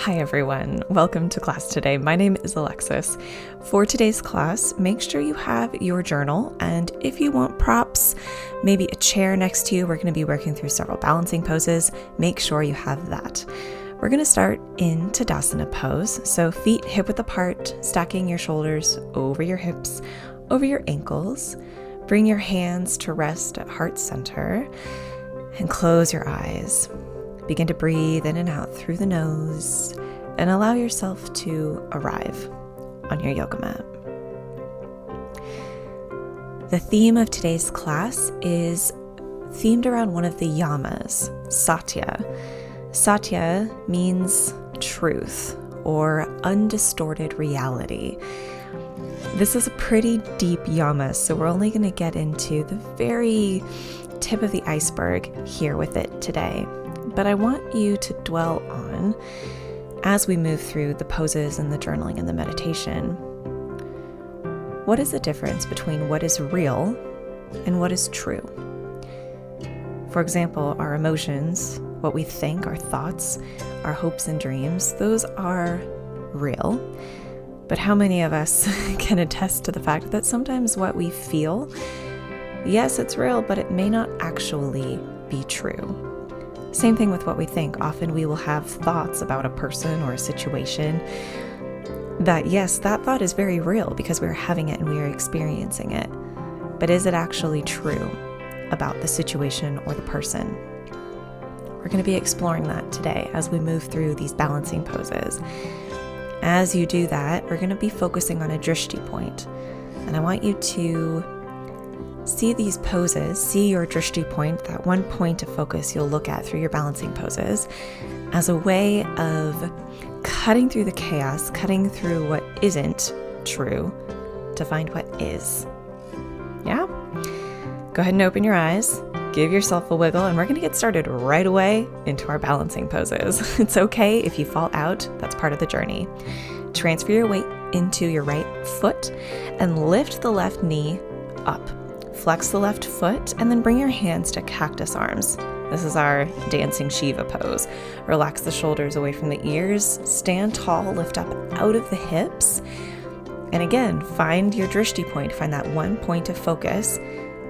Hi everyone, welcome to class today. My name is Alexis. For today's class, make sure you have your journal, and if you want props, maybe a chair next to you. We're going to be working through several balancing poses. Make sure you have that. We're going to start in Tadasana pose. So feet hip-width apart, stacking your shoulders over your hips, over your ankles. Bring your hands to rest at heart center and close your eyes. Begin to breathe in and out through the nose and allow yourself to arrive on your yoga mat. The theme of today's class is themed around one of the Yamas, Satya. Satya means truth or undistorted reality. This is a pretty deep Yama, so we're only going to get into the very tip of the iceberg here with it today. But I want you to dwell on, as we move through the poses and the journaling and the meditation, what is the difference between what is real and what is true? For example, our emotions, what we think, our thoughts, our hopes and dreams, those are real. But how many of us can attest to the fact that sometimes what we feel, yes, it's real, but it may not actually be true? Same thing with what we think. Often we will have thoughts about a person or a situation that, yes, that thought is very real because we're having it and we are experiencing it. But is it actually true about the situation or the person? We're going to be exploring that today as we move through these balancing poses. As you do that, we're going to be focusing on a drishti point. And I want you to see these poses, see your drishti point, that one point of focus you'll look at through your balancing poses, as a way of cutting through the chaos, cutting through what isn't true to find what is. Yeah? Go ahead and open your eyes, give yourself a wiggle, and we're going to get started right away into our balancing poses. It's okay if you fall out, that's part of the journey. Transfer your weight into your right foot and lift the left knee up. Flex the left foot and then bring your hands to cactus arms. This is our dancing Shiva pose. Relax the shoulders away from the ears. Stand tall, lift up out of the hips. And again, find your drishti point. Find that one point of focus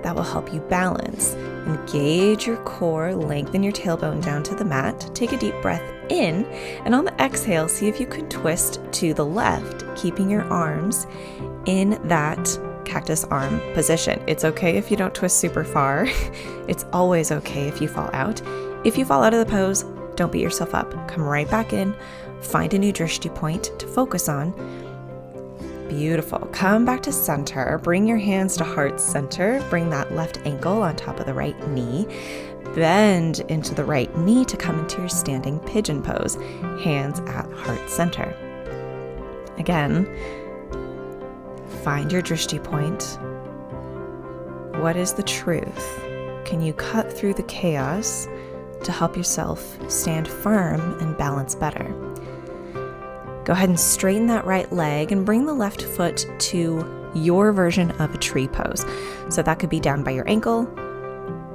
that will help you balance. Engage your core, lengthen your tailbone down to the mat. Take a deep breath in, and on the exhale, see if you can twist to the left, keeping your arms in that cactus arm position. It's okay if you don't twist super far. It's always okay if you fall out. If you fall out of the pose, don't beat yourself up. Come right back in, find a new drishti point to focus on. Beautiful. Come back to center. Bring your hands to heart center. Bring that left ankle on top of the right knee. Bend into the right knee to come into your standing pigeon pose. Hands at heart center. Again, find your drishti point. What is the truth? Can you cut through the chaos to help yourself stand firm and balance better? Go ahead and straighten that right leg and bring the left foot to your version of a tree pose. So that could be down by your ankle,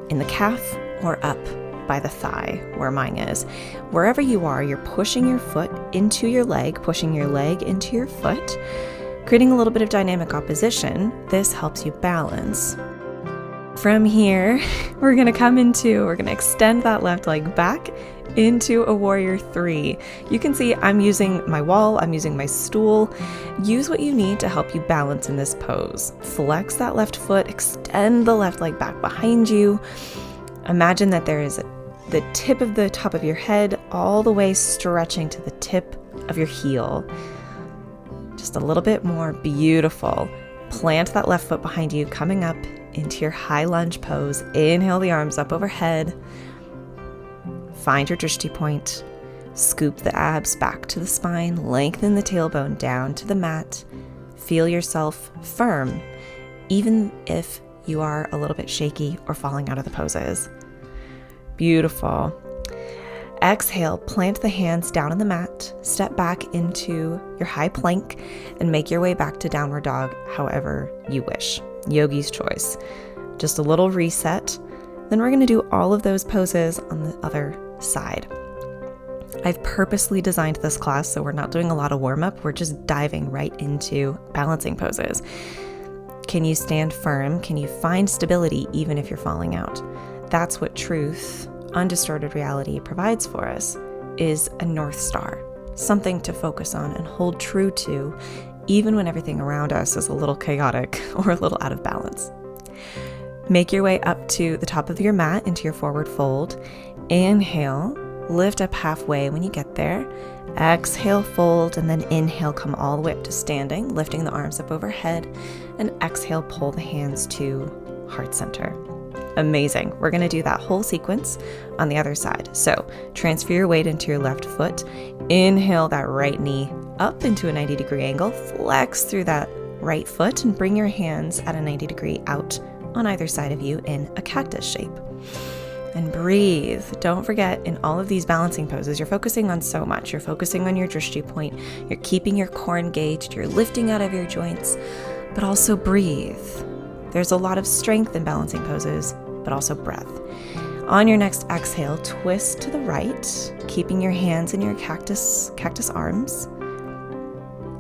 in the calf, or up by the thigh, where mine is. Wherever you are, you're pushing your foot into your leg, pushing your leg into your foot, creating a little bit of dynamic opposition. This helps you balance. From here, we're going to extend that left leg back into a warrior three. You can see I'm using my wall, I'm using my stool. Use what you need to help you balance in this pose. Flex that left foot, extend the left leg back behind you. Imagine that there is the tip of the top of your head all the way stretching to the tip of your heel. Just a little bit more. Beautiful. Plant that left foot behind you, coming up into your high lunge pose. Inhale the arms up overhead. Find your drishti point. Scoop the abs back to the spine. Lengthen the tailbone down to the mat. Feel yourself firm, even if you are a little bit shaky or falling out of the poses. Beautiful. Exhale, plant the hands down on the mat, step back into your high plank, and make your way back to downward dog however you wish. Yogi's choice. Just a little reset. Then we're going to do all of those poses on the other side. I've purposely designed this class so we're not doing a lot of warm-up, we're just diving right into balancing poses. Can you stand firm? Can you find stability even if you're falling out? That's what truth, undistorted reality provides for us, is a North Star, something to focus on and hold true to, even when everything around us is a little chaotic or a little out of balance. Make your way up to the top of your mat into your forward fold. Inhale, lift up halfway when you get there. Exhale, fold, and then inhale, come all the way up to standing, lifting the arms up overhead, and exhale, pull the hands to heart center. Amazing. We're going to do that whole sequence on the other side. So transfer your weight into your left foot. Inhale that right knee up into a 90-degree angle. Flex through that right foot and bring your hands at a 90-degree out on either side of you in a cactus shape. And breathe. Don't forget, in all of these balancing poses, you're focusing on so much. You're focusing on your drishti point. You're keeping your core engaged. You're lifting out of your joints, but also breathe. There's a lot of strength in balancing poses, but also breath. On your next exhale, twist to the right, keeping your hands in your cactus arms.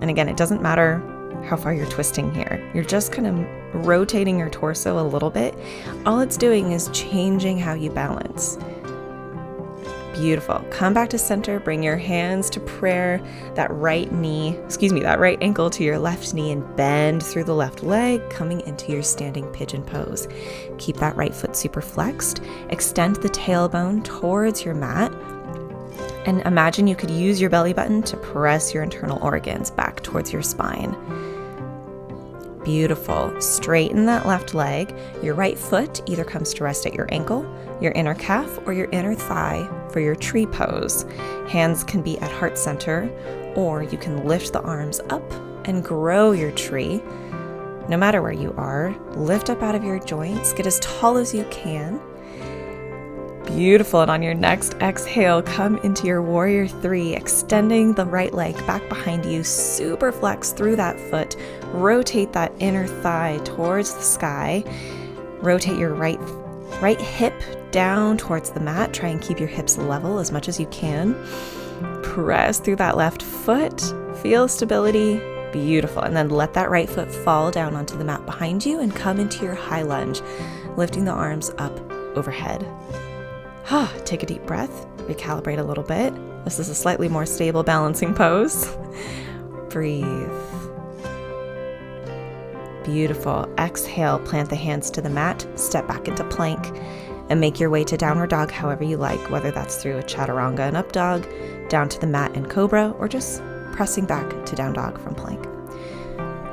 And again, it doesn't matter how far you're twisting here. You're just kind of rotating your torso a little bit. All it's doing is changing how you balance. Beautiful. Come back to center, bring your hands to prayer, that right ankle to your left knee, and bend through the left leg, coming into your standing pigeon pose. Keep that right foot super flexed. Extend the tailbone towards your mat. And imagine you could use your belly button to press your internal organs back towards your spine. Beautiful. Straighten that left leg. Your right foot either comes to rest at your ankle, your inner calf, or your inner thigh for your tree pose. Hands can be at heart center, or you can lift the arms up and grow your tree. No matter where you are, lift up out of your joints, get as tall as you can. Beautiful. And on your next exhale, come into your warrior three, extending the right leg back behind you, super flex through that foot, rotate that inner thigh towards the sky, rotate your right hip down towards the mat, try and keep your hips level as much as you can. Press through that left foot, feel stability, beautiful. And then let that right foot fall down onto the mat behind you and come into your high lunge, lifting the arms up overhead. Take a deep breath, recalibrate a little bit. This is a slightly more stable balancing pose. Breathe. Beautiful. Exhale, plant the hands to the mat, step back into plank, and make your way to downward dog however you like, whether that's through a chaturanga and up dog, down to the mat and cobra, or just pressing back to down dog from plank.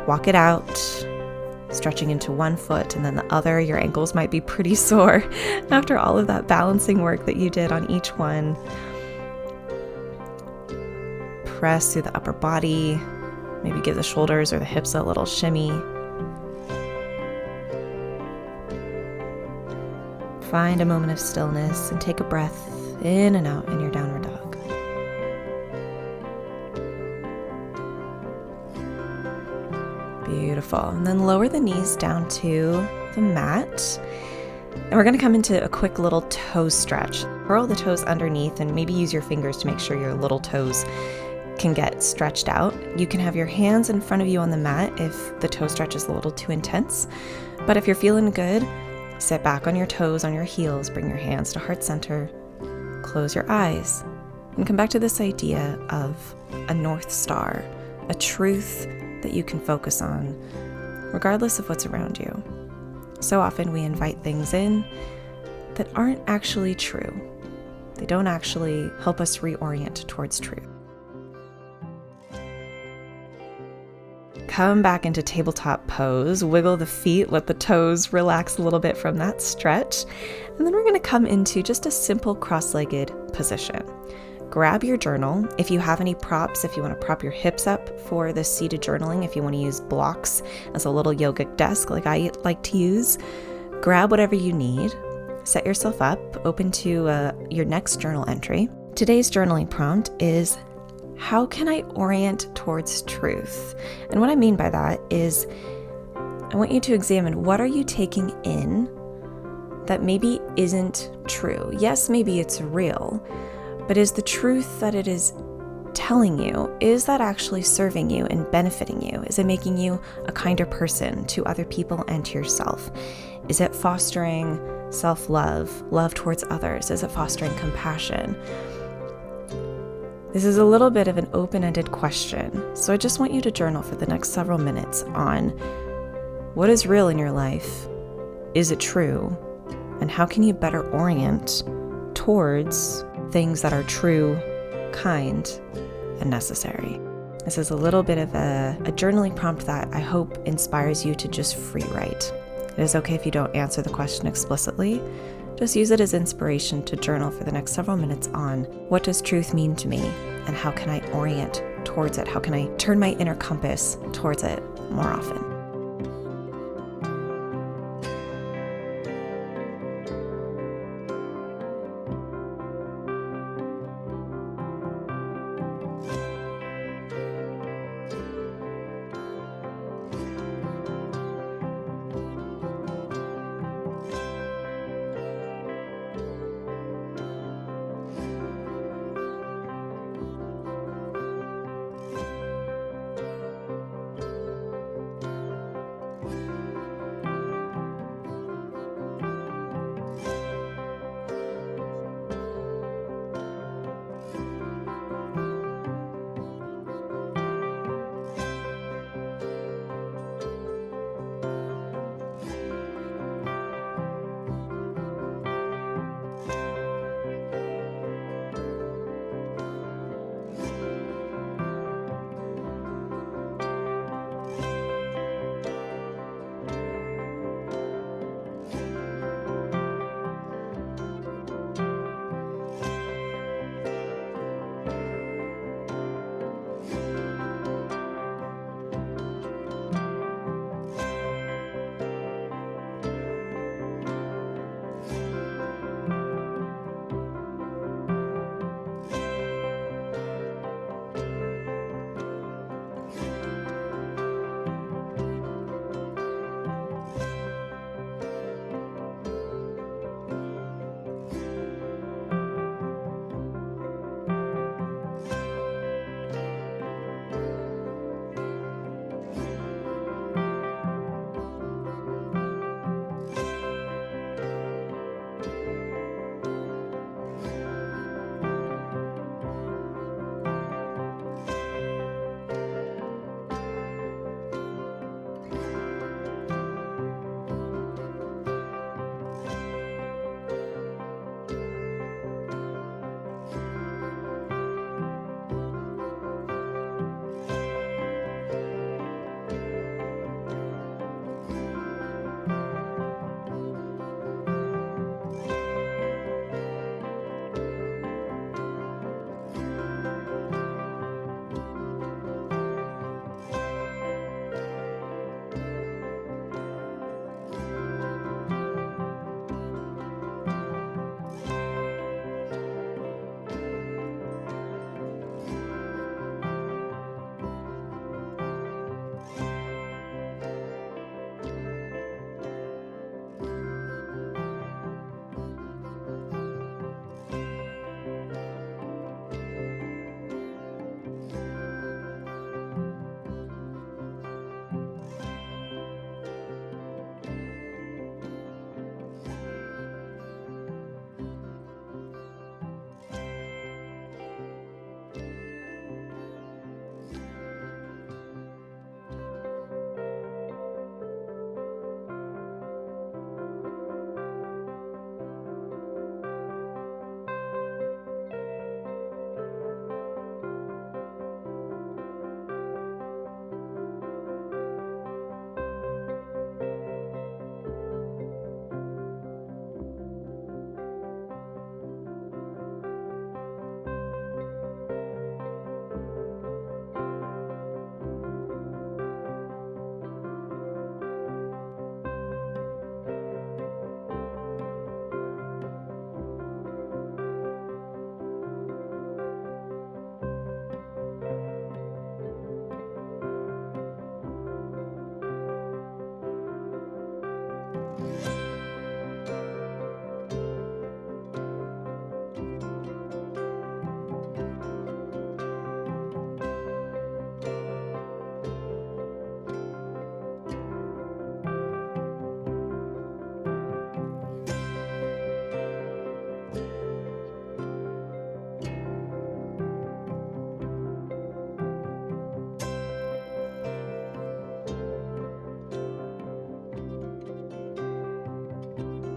Walk it out, stretching into one foot and then the other. Your ankles might be pretty sore after all of that balancing work that you did on each one. Press through the upper body, maybe give the shoulders or the hips a little shimmy. Find a moment of stillness and take a breath in and out in your downward dog. Beautiful. And then lower the knees down to the mat. And we're going to come into a quick little toe stretch. Curl the toes underneath and maybe use your fingers to make sure your little toes can get stretched out. You can have your hands in front of you on the mat if the toe stretch is a little too intense. But if you're feeling good, sit back on your toes, on your heels, bring your hands to heart center, close your eyes, and come back to this idea of a North Star, a truth that you can focus on, regardless of what's around you. So often we invite things in that aren't actually true. They don't actually help us reorient towards truth. Come back into tabletop pose, wiggle the feet, let the toes relax a little bit from that stretch. And then we're going to come into just a simple cross-legged position. Grab your journal. If you have any props, if you want to prop your hips up for the seated journaling, if you want to use blocks as a little yogic desk like I like to use, grab whatever you need. Set yourself up, open to your next journal entry. Today's journaling prompt is, how can I orient towards truth? And what I mean by that is, I want you to examine, what are you taking in that maybe isn't true? Yes, maybe it's real, But is the truth that it is telling you, is that actually serving you and benefiting you? Is it making you a kinder person to other people and to yourself? Is it fostering self-love, love towards others? Is it fostering compassion? This is a little bit of an open-ended question, so I just want you to journal for the next several minutes on what is real in your life, is it true, and how can you better orient towards things that are true, kind, and necessary. This is a little bit of a journaling prompt that I hope inspires you to just free write. It is okay if you don't answer the question explicitly. Just use it as inspiration to journal for the next several minutes on what does truth mean to me and how can I orient towards it? How can I turn my inner compass towards it more often?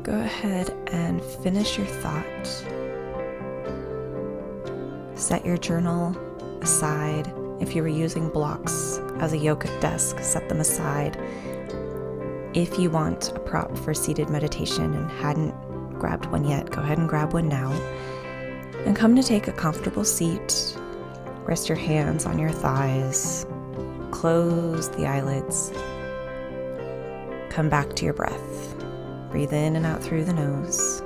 go ahead and finish your thought. Set your journal aside. If you were using blocks as a yoga desk, set them aside. If you want a prop for seated meditation and hadn't grabbed one yet, go ahead and grab one now. And come to take a comfortable seat. Rest your hands on your thighs. Close the eyelids. Come back to your breath. Breathe in and out through the nose.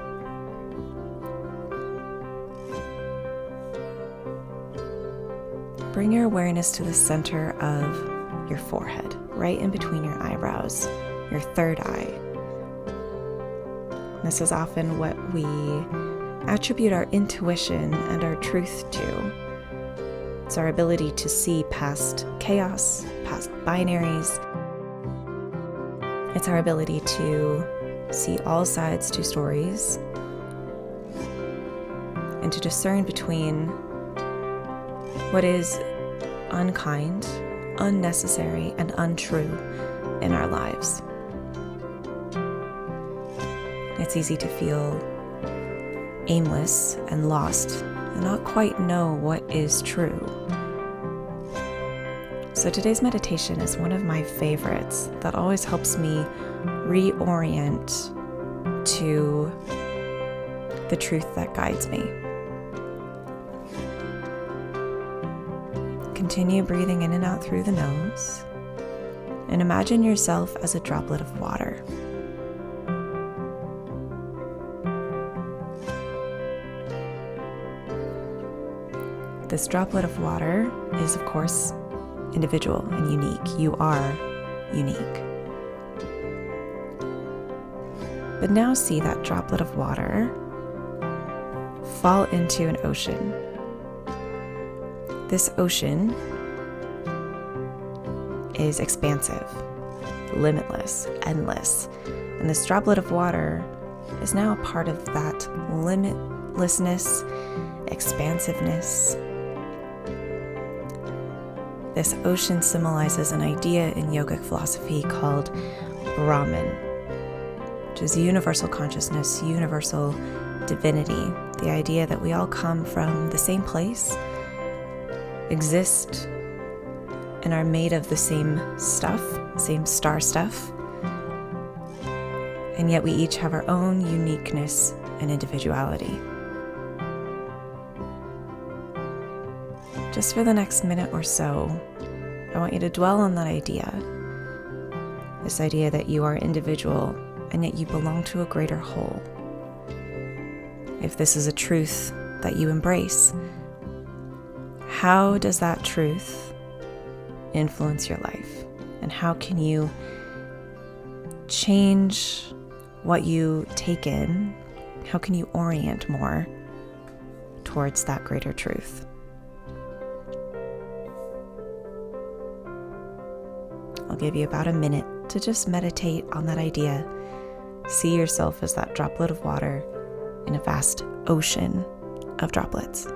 Bring your awareness to the center of your forehead, right in between your eyebrows, your third eye. This is often what we attribute our intuition and our truth to. It's our ability to see past chaos, past binaries. It's our ability to see all sides to stories and to discern between what is unkind, unnecessary, and untrue in our lives. It's easy to feel aimless and lost and not quite know what is true. So today's meditation is one of my favorites that always helps me reorient to the truth that guides me. Continue breathing in and out through the nose, and imagine yourself as a droplet of water. This droplet of water is, of course, individual and unique. You are unique. But now see that droplet of water fall into an ocean. This ocean is expansive, limitless, endless. And this droplet of water is now a part of that limitlessness, expansiveness. This ocean symbolizes an idea in yogic philosophy called Brahman, which is universal consciousness, universal divinity. The idea that we all come from the same place, exist, and are made of the same stuff, same star stuff, and yet we each have our own uniqueness and individuality. Just for the next minute or so, I want you to dwell on that idea. This idea that you are individual and yet you belong to a greater whole. If this is a truth that you embrace, how does that truth influence your life? And how can you change what you take in? How can you orient more towards that greater truth? I'll give you about a minute to just meditate on that idea. See yourself as that droplet of water in a vast ocean of droplets.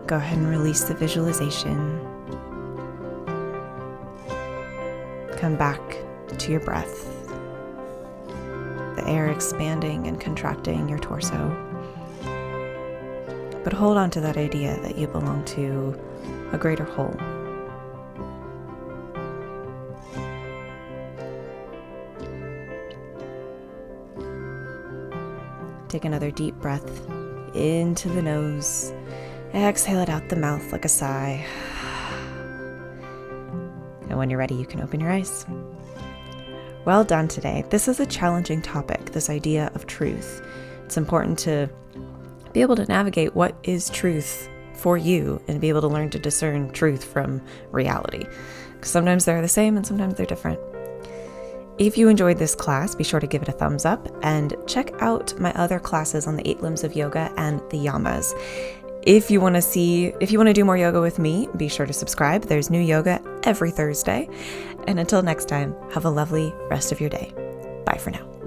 Go ahead and release the visualization. Come back to your breath, the air expanding and contracting your torso. But hold on to that idea that you belong to a greater whole. Take another deep breath into the nose. Exhale it out the mouth like a sigh. And when you're ready, you can open your eyes. Well done today. This is a challenging topic, this idea of truth. It's important to be able to navigate what is truth for you and be able to learn to discern truth from reality. Because sometimes they're the same and sometimes they're different. If you enjoyed this class, be sure to give it a thumbs up and check out my other classes on the 8 limbs of yoga and the yamas. If you want to do more yoga with me, be sure to subscribe. There's new yoga every Thursday. And until next time, have a lovely rest of your day. Bye for now.